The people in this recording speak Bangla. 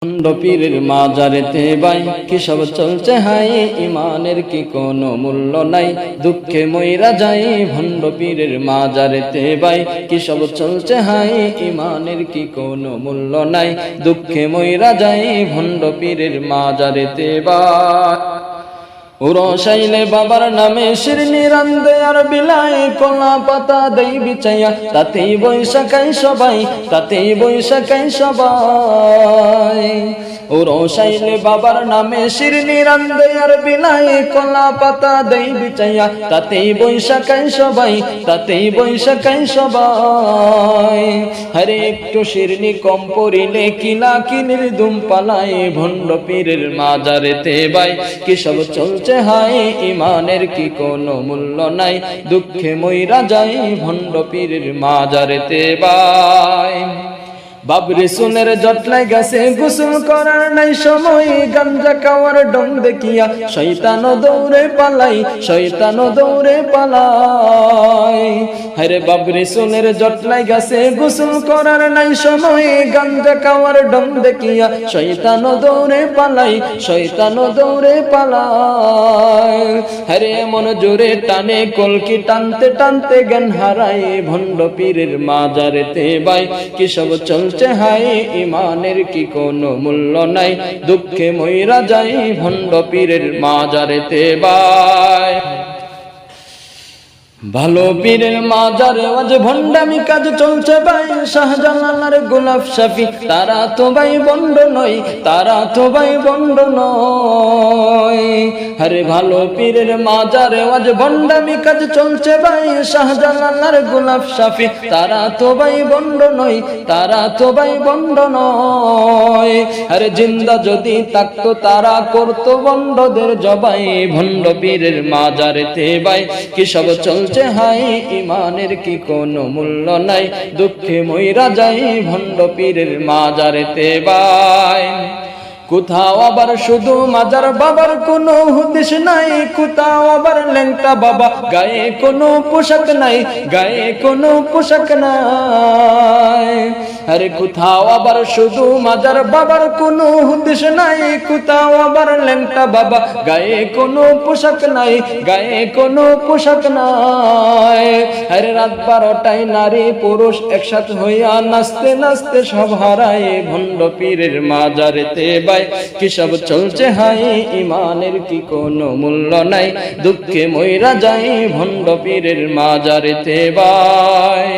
ভণ্ড পীরের মাজারেতে ভাই কি সব চলছে হাই, ইমানের কি কোনো মূল্য নাই, দুঃখে মইরা যাই ভণ্ড পীরের মাজারেতে ভাই কি সব চলছে হাই, ইমানের কি কোনো মূল্য নাই, দুঃখে মইরা যাই ভণ্ড পীরের মাজারেতে ভাই। উরসাইলে বাবার নামে শিরনি রান্দে আর বিলায় কলা পাতা দেই বিছাইয়া, তাতেই বৈশা খাই সবাই, তাতেই বৈশা খাই সবাই। উরসাইলে বাবার নামে শিরনি রান্দে আর বিলায় কলা পাতা দেই বিছাইয়া, তাতেই বৈশা খাই সবাই, তাতেই বৈশা খাই সবাই। হরে একটু শিরনি কম পড়িলে কিলা কিনির দুম পালায়, ভণ্ড পীরের মাজারেতে ভাই কি সব চলছে হাই, ইমানের কি কোনো মূল্য নাই, দুঃখে মইরা যাই ভণ্ড পীরের মাজারেতে ভাই। বাবরে সুনের জটলাই গেছে গোসল করার নাই সময়, গাঞ্জা খাওয়ার ডং দেখিয়া শয়তান দৌড়ে পালাই, শয়তান দৌড়ে পালাই। হরে বাবরে সুনের জটলাই গেছে গোসল করার নাই সময়, গাঞ্জা খাওয়ার ডং দেখিয়া শয়তান দৌড়ে পালাই, শয়তান দৌড়ে পালাই। হরে মন জোরে টানে কলকি টানতে টানতে জ্ঞান হারায়, ভণ্ড পীরের মাজারেতে ভাই কি সব চলছে হাই, ইমানের কি কোনো মূল্য নাই, দুঃখে মইরা যাই ভণ্ড পীরের মাজারেতে ভাই। ভালো পীরের মাজারে আজ ভণ্ডামি কাজ চলছে ভাই, শাহজালাল আর গোলাপ শাফি তারা তো ভাই বন্ড নয়, তারা তো ভাই বন্ড নয়। আরে ভালো পীরের মাজারে আজ ভণ্ডামি কাজ চলছে ভাই, শাহজালাল আর গোলাপ শাফি তারা তো ভাই বন্ড নয়, তারা তো ভাই বন্ড নয়। আরে জিন্দা যদি থাকতো তারা করতো বন্ডদের জবাই, ভণ্ড পীরের মাজারেতে ভাই কি সব চলছে হাই, ইমানের কি কোনো মূল্য নাই, দুঃখে মইরা যাই ভণ্ড পীরের মাজারেতে ভাই। কোথাও আবার শুধু মাজার বাবার কোনো হুদিস নাই, কোথাও আবার ল্যাংটা বাবা গায়ে কোনো পোশাক নাই, গায়ে কোনো পোশাক নাই। আরে কোথাও আবার শুধু মাজার বাবার কোনো হুদিস নাই, কোথাও আবার ল্যাংটা বাবা গায়ে কোনো পোশাক নাই, গায়ে কোনো পোশাক নাই। আরে রাত 12টায় নারী পুরুষ একসাথে হইয়া নাচতে নাচতে সব হারায়, ভণ্ড পীরের মাজারেতে ভাই কি সব চলছে হাই, ইমানের কি কোনো মূল্য নাই, দুঃখে মইরা যাই ভণ্ড পীরের মাজারেতে ভাই।